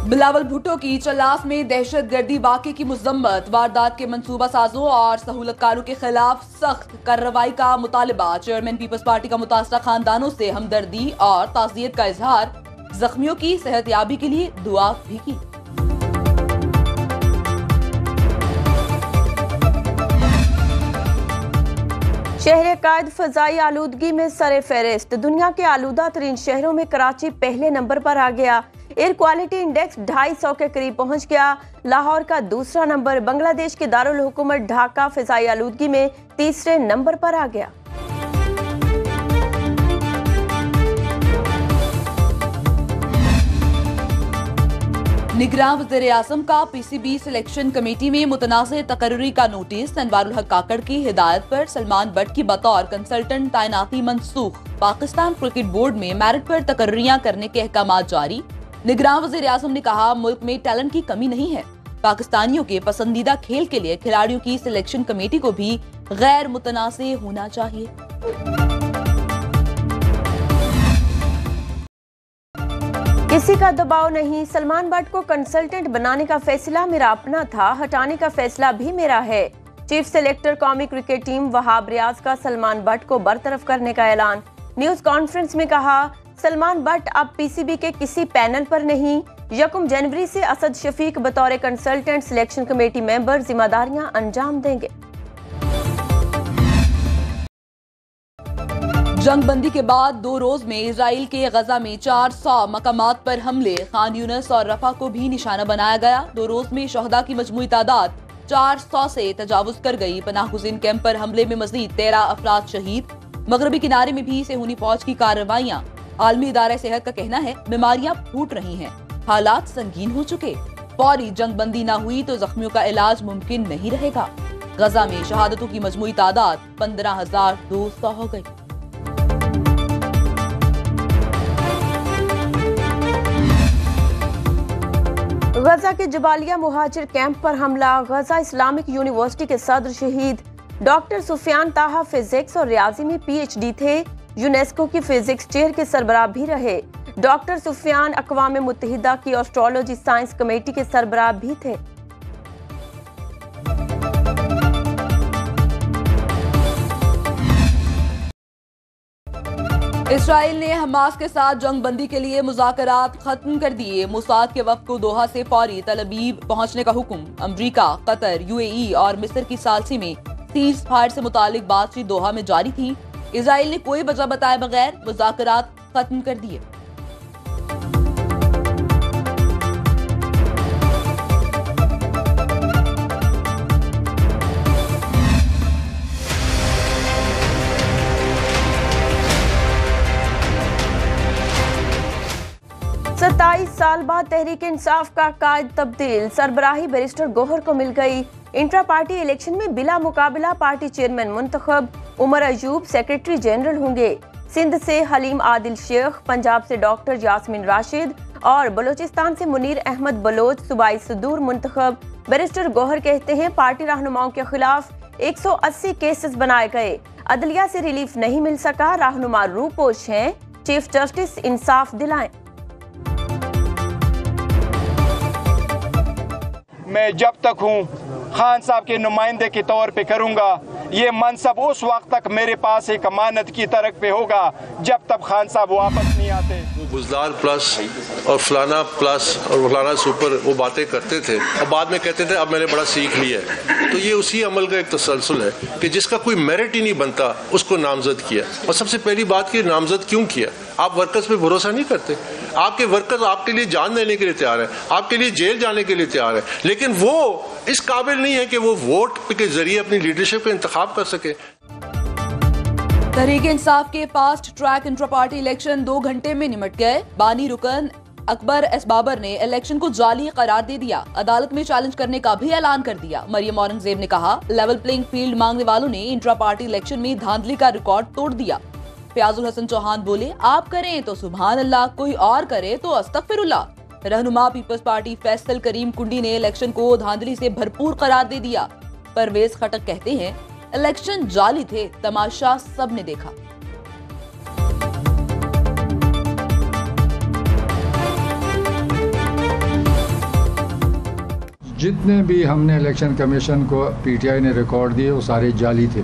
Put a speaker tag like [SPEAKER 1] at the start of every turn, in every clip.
[SPEAKER 1] बिलावल भुट्टो की चल्लास में दहशतगर्दी वाक़े की मज़म्मत, वारदात के मंसूबा साजों और सहूलतकारों के खिलाफ सख्त कार्रवाई का मुतालबा। चेयरमैन पीपल्स पार्टी का मुतासरा खानदानों से हमदर्दी और ताज़ियत का इजहार, जख्मियों की सेहतयाबी के लिए दुआ भी की।
[SPEAKER 2] शहर कायद फ़ज़ाई आलूदगी में सरे फहरिस्त, दुनिया के आलूदा तरीन शहरों में कराची पहले नंबर पर आ गया। एयर क्वालिटी इंडेक्स 250 के करीब पहुंच गया। लाहौर का दूसरा नंबर, बांग्लादेश के दारुल हुकूमत ढाका फ़ज़ाई आलूदगी में तीसरे नंबर पर आ गया।
[SPEAKER 1] निगरान वज़ीर-ए-आज़म का पीसीबी सिलेक्शन कमेटी में मुतनाज़ तकर्री का नोटिस, अनवारुल हक काकड़ की हिदायत पर सलमान बट की बतौर कंसल्टेंट तैनाती मनसूख। पाकिस्तान क्रिकेट बोर्ड में मेरिट पर तकर्रियां करने के अहकामात जारी। निगरान वज़ीर-ए-आज़म ने कहा, मुल्क में टैलेंट की कमी नहीं है। पाकिस्तानियों के पसंदीदा खेल के लिए खिलाड़ियों की सिलेक्शन कमेटी को भी गैर मुतनाज़ होना चाहिए।
[SPEAKER 2] किसी का दबाव नहीं, सलमान बट को कंसल्टेंट बनाने का फैसला मेरा अपना था, हटाने का फैसला भी मेरा है। चीफ सेलेक्टर कौमी क्रिकेट टीम वहाब रियाज का सलमान बट को बरतरफ करने का ऐलान। न्यूज कॉन्फ्रेंस में कहा, सलमान बट अब पीसीबी के किसी पैनल पर नहीं। 1 जनवरी से असद शफीक बतौर कंसल्टेंट सिलेक्शन कमेटी मेंबर जिम्मेदारियां अंजाम देंगे।
[SPEAKER 1] जंगबंदी के बाद 2 रोज में इजराइल के गजा में 400 मकामात पर हमले, खान यूनिस और रफा को भी निशाना बनाया गया। 2 रोज में शहदा की मजमूई तादाद 400 से तजावुज कर गई। पनाहगुज़ीन कैंप पर हमले में मजीद 13 अफराद शहीद। मगरबी किनारे में भी सेहूनी फौज की कार्रवाइयां। आलमी इदारा सेहत का कहना है, बीमारियां फूट रही हैं, हालात संगीन हो चुके। फौरी जंगबंदी न हुई तो जख्मियों का इलाज मुमकिन नहीं रहेगा। गजा में शहादतों की मजमूई तादाद 15,200 हो गई।
[SPEAKER 2] गजा के जबालिया मुहाजिर कैंप पर हमला, गजा इस्लामिक यूनिवर्सिटी के सदर शहीद। डॉक्टर सुफियान ताहा फिजिक्स और रियाजी में पीएचडी थे, यूनेस्को की फिजिक्स चेयर के सरबराह भी रहे। डॉक्टर सुफियान अक़वाम मुत्तहिदा की एस्ट्रोलॉजी साइंस कमेटी के सरबराह भी थे।
[SPEAKER 1] इसराइल ने हमास के साथ जंगबंदी के लिए मुज़ाकरात खत्म कर दिए। मुसाद के वफ़द को दोहा से फौरी तल अबीब पहुंचने का हुक्म। अमरीका, कतर, यूएई और मिस्र की सालसी में सीज़ फायर से मुतालिक बातचीत दोहा में जारी थी। इसराइल ने कोई वजह बताए बगैर मुज़ाकरात खत्म कर दिए।
[SPEAKER 2] सत्ताईस साल बाद तहरीक इंसाफ का कायद तब्दील, सरबराही बैरिस्टर गोहर को मिल गई। इंट्रा पार्टी इलेक्शन में बिला मुकाबला पार्टी चेयरमैन मुंतखब, उमर अयूब सेक्रेटरी जनरल होंगे। सिंध से हलीम आदिल शेख, पंजाब से डॉक्टर यास्मीन राशिद और बलोचिस्तान से मुनीर अहमद बलोच सूबाई सदूर मुंतखब। बैरिस्टर गोहर कहते हैं, पार्टी रहनुमाओं के खिलाफ 180 केसेस बनाए गए, अदलिया से रिलीफ नहीं मिल सका, रहनुमा रूपोश हैं, चीफ जस्टिस इंसाफ दिलाएं।
[SPEAKER 3] मैं जब तक हूँ खान साहब के नुमाइंदे के तौर पे करूँगा। ये मनसब उस वक्त तक मेरे पास एक अमानत की तरक पे होगा जब तक खान साहब वापस नहीं आते।
[SPEAKER 4] वो गुजदार प्लस और फलाना प्लस और फलाना सुपर वो बातें करते थे और बाद में कहते थे अब मैंने बड़ा सीख लिया है। तो ये उसी अमल का एक तसलसल है कि जिसका कोई मेरिट ही नहीं बनता उसको नामजद किया। और सबसे पहली बात कि नामजद क्यों किया? आप वर्कर्स पे भरोसा नहीं करते। आपके वर्कर्स आपके लिए जान देने के लिए तैयार है, आपके लिए जेल जाने के लिए तैयार है, लेकिन वो इस काबिल नहीं है कि वो वोट के जरिए अपनी लीडरशिप का इंतखाब कर सके।
[SPEAKER 1] तहरीक इंसाफ के fast track intra party election 2 घंटे में निमट गए। बानी रुकन अकबर एस बाबर ने इलेक्शन को जाली करार दे दिया, अदालत में चैलेंज करने का भी ऐलान कर दिया। मरियम औरंगजेब ने कहा, लेवल प्लेइंग फील्ड मांगने वालों ने इंट्रा पार्टी इलेक्शन में धांधली का रिकॉर्ड तोड़ दिया। फयाजुल हसन चौहान बोले, आप करें तो सुभान अल्लाह, कोई और करे तो अस्तगफिरुल्लाह। रहनुमा पीपल्स पार्टी फैसल करीम कुंडी ने इलेक्शन को धांधली से भरपूर करार दे दिया। परवेज खटक कहते हैं, इलेक्शन जाली थे, तमाशा सबने देखा।
[SPEAKER 5] जितने भी हमने इलेक्शन कमीशन को पीटीआई ने रिकॉर्ड दिए वो सारे जाली थे।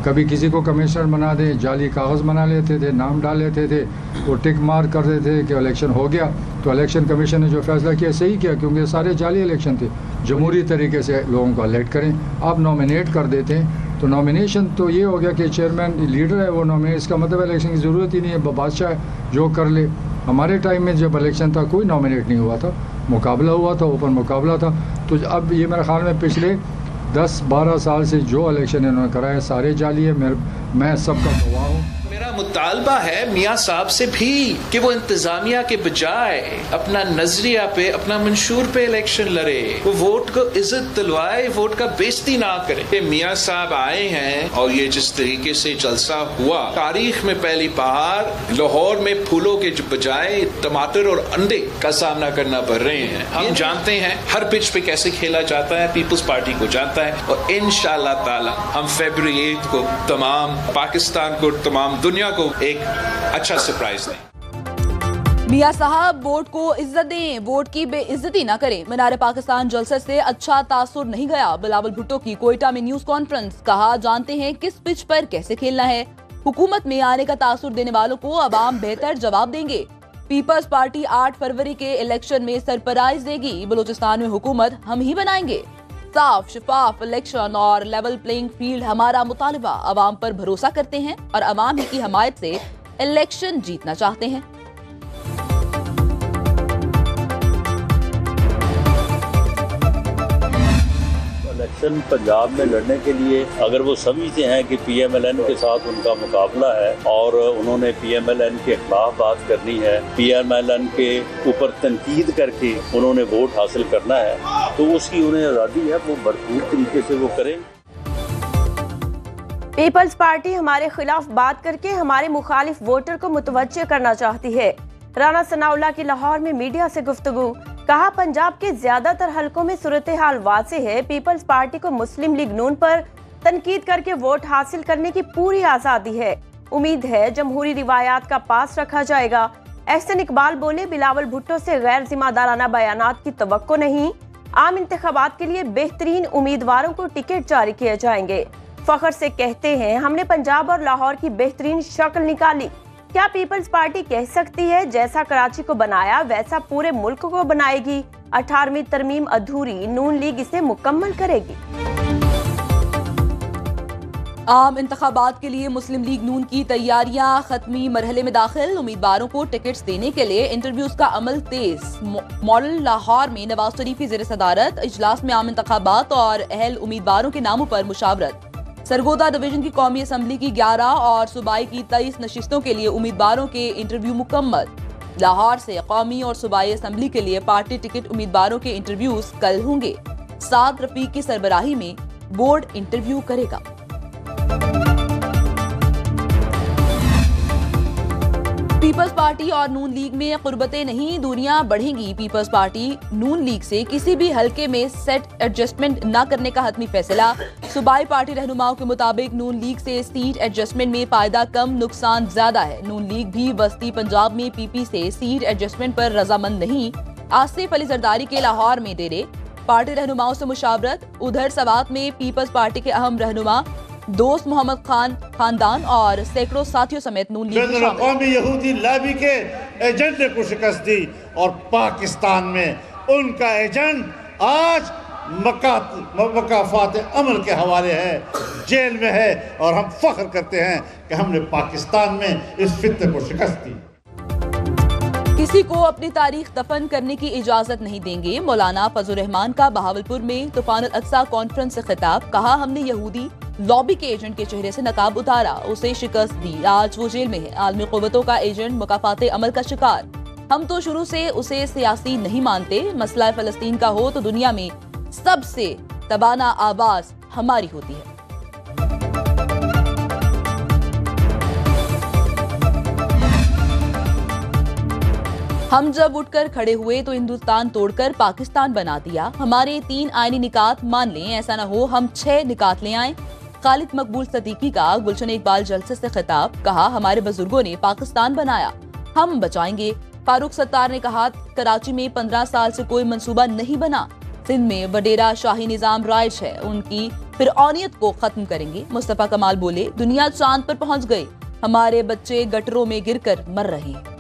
[SPEAKER 5] कभी किसी को कमिश्नर बना दे, जाली कागज़ बना लेते थे, नाम डाल लेते थे, वो टिक मार कर देते थे कि इलेक्शन हो गया। तो इलेक्शन कमीशन ने जो फैसला किया सही किया, क्योंकि सारे जाली इलेक्शन थे। जमहूरी तरीके से लोगों को इलेक्ट करें, आप नॉमिनेट कर देते हैं तो नॉमिनेशन तो ये हो गया कि चेयरमैन लीडर है वो नॉमिनेट, इसका मतलब इलेक्शन की ज़रूरत ही नहीं है, बादशाह जो कर ले। हमारे टाइम में जब इलेक्शन था कोई नॉमिनेट नहीं हुआ था, मुकाबला हुआ था, ओपन मुकाबला था। तो अब ये मेरे ख्याल में पिछले 10-12 साल से जो इलेक्शन इन्होंने कराया सारे जाली है। मैं सबका गवाह हूँ।
[SPEAKER 6] मेरा मुतालबा है मियाँ साहब से भी कि वो इंतजामिया के बजाय अपना नजरिया पे, अपना मंशूर पे इलेक्शन लड़े, वो वोट को इज्जत दिलवाए, वोट का बेइज्जती ना करे। कि मियाँ साहब आए हैं और ये जिस तरीके से जलसा हुआ, तारीख में पहली बार लाहौर में फूलों के बजाय टमाटर और अंडे का सामना करना पड़ रहे हैं। हम जानते हैं हर पिच पे कैसे खेला जाता है, पीपल्स पार्टी को जानता है और इंशाअल्लाह ताला हम फरवरी 8 को तमाम पाकिस्तान को, तमाम दुनिया को एक अच्छा सरप्राइज दें।
[SPEAKER 1] मियां साहब वोट को इज्जत दें, वोट की बेइज्जती ना करें। मीनार पाकिस्तान जलसे से अच्छा तासुर नहीं गया। बिलावल भुट्टो की कोयटा में न्यूज कॉन्फ्रेंस, कहा जानते हैं किस पिच पर कैसे खेलना है। हुकूमत में आने का तासुर देने वालों को अवाम बेहतर जवाब देंगे। पीपल्स पार्टी 8 फरवरी के इलेक्शन में सरप्राइज देगी। बलूचिस्तान में हुकूमत हम ही बनाएंगे। साफ शफाफ इलेक्शन और लेवल प्लेइंग फील्ड हमारा मुतालबा। अवाम पर भरोसा करते हैं और अवाम ही की हमायत से इलेक्शन जीतना चाहते हैं।
[SPEAKER 7] इलेक्शन पंजाब में लड़ने के लिए अगर वो समझते हैं कि पीएमएलएन के साथ उनका मुकाबला है और उन्होंने पीएमएलएन के खिलाफ बात करनी है, पीएमएलएन के ऊपर तनकीद करके उन्होंने वोट हासिल करना है, तो उसकी उन्हें आज़ादी है, वो भरपूर तरीके से वो करें।
[SPEAKER 2] पीपल्स पार्टी हमारे खिलाफ बात करके हमारे मुखालिफ वोटर को मुतवज्जे करना चाहती है। राना सनाउल्लाह की लाहौर में मीडिया से गुफ्तगू, कहा पंजाब के ज्यादातर हलकों में सूरत हाल वाज़ेह है। पीपल्स पार्टी को मुस्लिम लीग नून पर तनकीद करके वोट हासिल करने की पूरी आज़ादी है। उम्मीद है जमहूरी रिवायात का पास रखा जाएगा। एहसन इकबाल बोले, बिलावल भुट्टो से गैर जिम्मेदाराना बयानात की तवक्को नहीं। आम इंतखाबात के लिए बेहतरीन उम्मीदवारों को टिकट जारी किए जाएंगे। फख्र से कहते हैं हमने पंजाब और लाहौर की बेहतरीन शक्ल निकाली। क्या पीपल्स पार्टी कह सकती है जैसा कराची को बनाया वैसा पूरे मुल्क को बनाएगी? 18वीं तरमीम अधूरी, नून लीग इसे मुकम्मल करेगी।
[SPEAKER 1] आम इंतखाबात के लिए मुस्लिम लीग नून की तैयारियां खत्मी मरहले में दाखिल। उम्मीदवारों को टिकट्स देने के लिए इंटरव्यूज का अमल तेज। मॉडल लाहौर में नवाज शरीफ की ज़ेर सदारत इजलास में आम इंतखाबात और अहल उम्मीदवारों के नामों पर मुशावरत। सरगोदा डिवीजन की कौमी असम्बली की 11 और सूबाई की 23 नशिस्तों के लिए उम्मीदवारों के इंटरव्यू मुकम्मल। लाहौर से कौमी और सूबाई असम्बली के लिए पार्टी टिकट उम्मीदवारों के इंटरव्यूज कल होंगे। 7 रफीक की सरबराही में बोर्ड इंटरव्यू करेगा। पीपल्स पार्टी और नून लीग में कुर्बतें नहीं दूरियां बढ़ेंगी। पीपल्स पार्टी नून लीग से किसी भी हलके में सेट एडजस्टमेंट न करने का हतमी फैसला। सूबाई पार्टी रहनुमाओं के मुताबिक नून लीग से सीट एडजस्टमेंट में फायदा कम, नुकसान ज्यादा है। नून लीग भी वस्ती पंजाब में पीपी से सीट एडजस्टमेंट पर रजामंद नहीं। आसिफ अली जरदारी के लाहौर में डेरे। पार्टी रहनुमाओं से मुशावरत। उधर सवात में पीपल्स पार्टी के अहम रहनुमा दोस्त मोहम्मद खान खानदान और सैकड़ों साथियों समेत नून लीग
[SPEAKER 8] कौमी यहूदी लॉबी के एजेंडे को शिकस्त दी और पाकिस्तान में उनका एजेंट आज मकाफात अमल के हवाले है, जेल में है और हम फख्र करते हैं कि हमने पाकिस्तान में इस फितने को शिकस्त दी।
[SPEAKER 1] किसी को अपनी तारीख दफन करने की इजाजत नहीं देंगे। मौलाना फजल रहमान का बहावलपुर में तूफान अल-अक्सा कॉन्फ्रेंस से खिताब, कहा हमने यहूदी लॉबी के एजेंट के चेहरे से नकाब उतारा, उसे शिकस्त दी, आज वो जेल में है। आलमी क़ुव्वतों का एजेंट मुकाफाते अमल का शिकार। हम तो शुरू से उसे सियासी नहीं मानते। मसला फ़लस्तीन का हो तो दुनिया में सबसे तबाना आवाज हमारी होती है। हम जब उठकर खड़े हुए तो हिंदुस्तान तोड़कर पाकिस्तान बना दिया। हमारे 3 आईनी निकात मान लें, ऐसा न हो हम 6 निकात ले आए। खालिद मकबूल सदीकी का गुलशन इकबाल जलसे से खिताब, कहा हमारे बुजुर्गों ने पाकिस्तान बनाया, हम बचाएंगे। फारूक सत्तार ने कहा कराची में 15 साल से कोई मंसूबा नहीं बना, सिंध में वडेरा शाही निजाम राइज है, उनकी फिरौनियत को खत्म करेंगे। मुस्तफा कमाल बोले, दुनिया चांद पर पहुंच गई, हमारे बच्चे गटरों में गिरकर मर रहे हैं।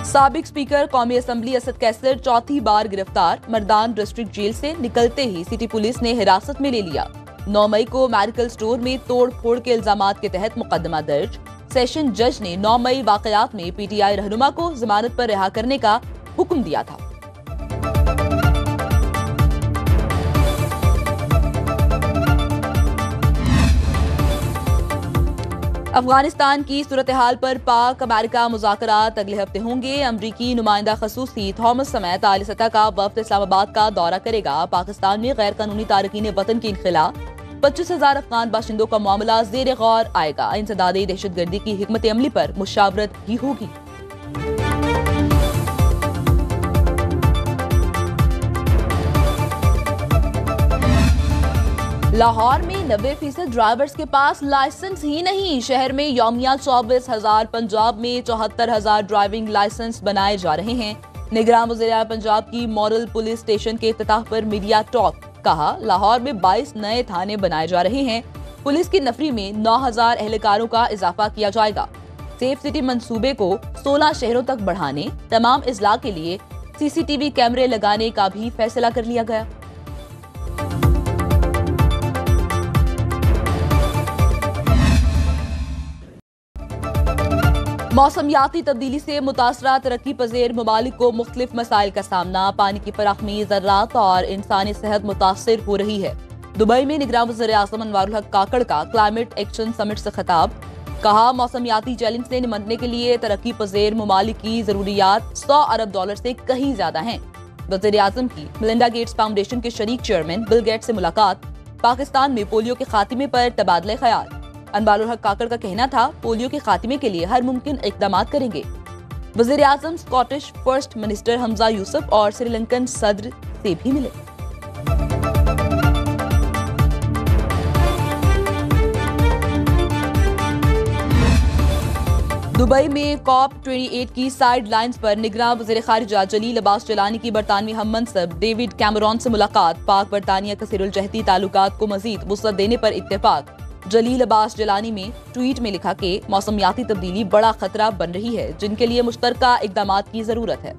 [SPEAKER 1] साबिक स्पीकर कौमी असेंबली असद कैसर चौथी बार गिरफ्तार। मर्दान डिस्ट्रिक्ट जेल से निकलते ही सिटी पुलिस ने हिरासत में ले लिया। 9 मई को मेडिकल स्टोर में तोड़ फोड़ के इल्जामात के तहत मुकदमा दर्ज। सेशन जज ने 9 मई वाकयात में पीटीआई रहनुमा को जमानत पर रिहा करने का हुक्म दिया था। अफगानिस्तान की सूरत हाल पर पाक अमेरिका मुज़ाकरात अगले हफ्ते होंगे। अमरीकी नुमाइंदा खसूसी थॉमस समेत आली सतह का वफ्द इस्लामाबाद का दौरा करेगा। पाकिस्तान में गैर कानूनी तारकीन वतन के खिलाफ 25,000 अफगान बाशिंदों का मामला ज़ेर गौर आएगा। इंसदादी दहशतगर्दी की हिकमत अमली पर मुशावरत भी होगी। लाहौर में 90% ड्राइवर्स के पास लाइसेंस ही नहीं। शहर में यौमिया 24,000, पंजाब में 74,000 ड्राइविंग लाइसेंस बनाए जा रहे हैं। निगरान वज़ीर पंजाब की मॉडल पुलिस स्टेशन के इफ्तिताह पर मीडिया टॉक। कहा, लाहौर में 22 नए थाने बनाए जा रहे हैं। पुलिस की नफरी में 9,000 एहलकारों का इजाफा किया जाएगा। सेफ सिटी मंसूबे को 16 शहरों तक बढ़ाने, तमाम इजला के लिए CCTV कैमरे लगाने का भी फैसला कर लिया गया। मौसमियाती तब्दीली से मुतासरा तरक्की पजीर ममालिक को मुख्तलिफ मसाइल का सामना। पानी की फराखमी, ज़राअत और इंसानी सेहत मुतासर हो रही है। दुबई में निगरान वज़ीर आज़म अनवारुल हक काकड़ का क्लाइमेट एक्शन समिट से खिताब। कहा, मौसमियाती चैलेंज से निमटने के लिए तरक्की पजीर ममालिक की जरूरियात $100 अरब से कहीं ज्यादा हैं। वज़ीर आज़म की मिलिंडा गेट्स फाउंडेशन के शरीक चेयरमैन बिल गेट्स से मुलाकात। पाकिस्तान में पोलियो के खात्मे पर तबादला ख्याल। अनवारुल हक काकड़ का कहना था, पोलियो के खात्मे के लिए हर मुमकिन इक़दामात करेंगे। वज़ीर आज़म Scottish first minister Humza Yousaf और श्रीलंकन सदर से भी मिले। दुबई में COP28 की साइड लाइन्स पर निगरान वज़ीर खारिजा जलील अब्बास जिलानी की बरतानवी हम मनसब डेविड कैमरॉन से मुलाकात। पाक बरतानिया कसीरुल जहती ताल्लुकात को मजीद वुसअत देने पर इत्तेफाक। जलील अब्बास जिलानी में ट्वीट में लिखा कि मौसमियाती तब्दीली बड़ा खतरा बन रही है, जिनके लिए मुश्तरका इक़दामात की जरूरत है।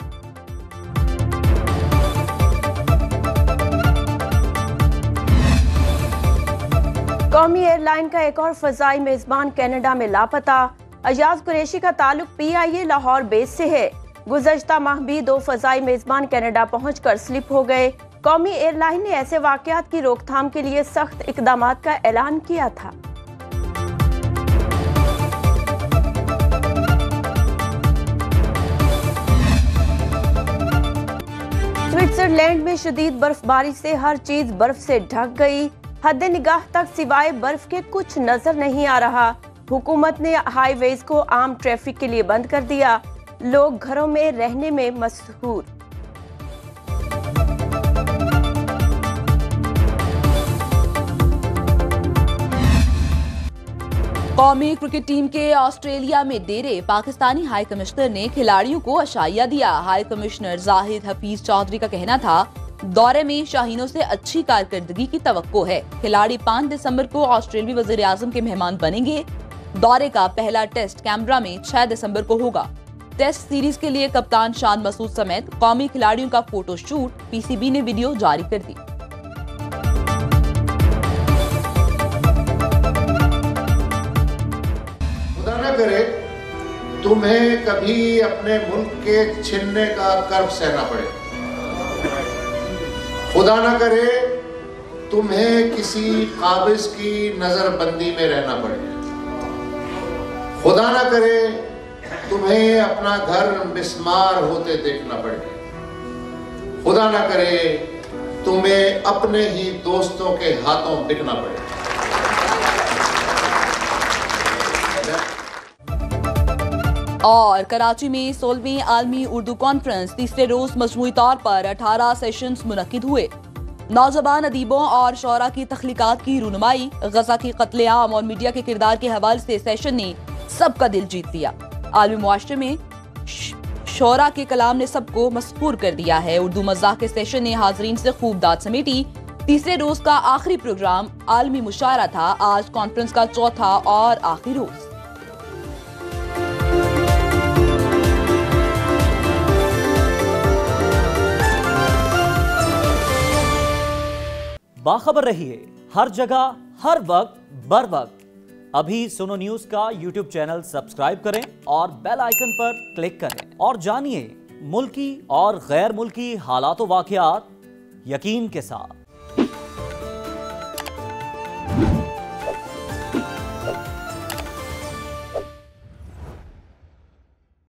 [SPEAKER 2] कौमी एयरलाइन का एक और फजाई मेजबान कनाडा में लापता। अयाज कुरैशी का ताल्लुक PIA लाहौर बेस से है। गुज़श्ता माह भी 2 फजाई मेजबान कनाडा पहुंचकर स्लिप हो गए। कौमी एयरलाइन ने ऐसे वाकयात की रोकथाम के लिए सख्त इक़दामात का ऐलान किया था। स्विट्जरलैंड में शदीद बर्फबारी से हर चीज बर्फ से ढक गई। हद निगाह तक सिवाय बर्फ के कुछ नजर नहीं आ रहा। हुकूमत ने हाईवेज को आम ट्रैफिक के लिए बंद कर दिया। लोग घरों में रहने में मसरूर।
[SPEAKER 1] कौमी क्रिकेट टीम के ऑस्ट्रेलिया में डेरे। पाकिस्तानी हाई कमिश्नर ने खिलाड़ियों को अशाइया दिया। हाई कमिश्नर जाहिद हफीज चौधरी का कहना था, दौरे में शाहीनों से अच्छी कारकर्दगी की तवक्को है। खिलाड़ी 5 दिसंबर को ऑस्ट्रेलियाई वज़ीर आज़म के मेहमान बनेंगे। दौरे का पहला टेस्ट कैनबरा में 6 दिसंबर को होगा। टेस्ट सीरीज के लिए कप्तान शान मसूद समेत कौमी खिलाड़ियों का फोटो शूट PCB ने वीडियो जारी कर दी।
[SPEAKER 9] खुदा न करे तुम्हें कभी अपने मुल्क के छीनने का कर्ब सहना पड़े। खुदा न करे तुम्हें किसी काबिज की नजरबंदी में रहना पड़े। खुदा न करे तुम्हें अपना घर मिस्मार होते देखना पड़े। खुदा न करे तुम्हें अपने ही दोस्तों के हाथों बिकना पड़े।
[SPEAKER 1] और कराची में 16वीं आलमी उर्दू कॉन्फ्रेंस तीसरे रोज मजमूई तौर पर 18 सेशंस मुनक्किद हुए। नौजवान अदीबों और शोरा की तख्लीकात की रूनुमाई, गजा की कत्लेआम और मीडिया के किरदार के हवाले से सेशन ने सबका दिल जीत लिया। आलमी मुआशरे में शौरा के कलाम ने सबको मसहूर कर दिया है। उर्दू मज़ाक के सेशन ने हाजरीन से खूब दाद समेटी। तीसरे रोज का आखिरी प्रोग्राम आलमी मुशायरा था। आज कॉन्फ्रेंस का चौथा और आखिरी रोज।
[SPEAKER 10] बाखबर रहिए हर जगह हर वक्त बर वक्त। अभी सुनो न्यूज का यूट्यूब चैनल सब्सक्राइब करें और बेल आइकन पर क्लिक करें और जानिए मुल्की और गैर मुल्की हालात व वाक़यात यकीन के साथ।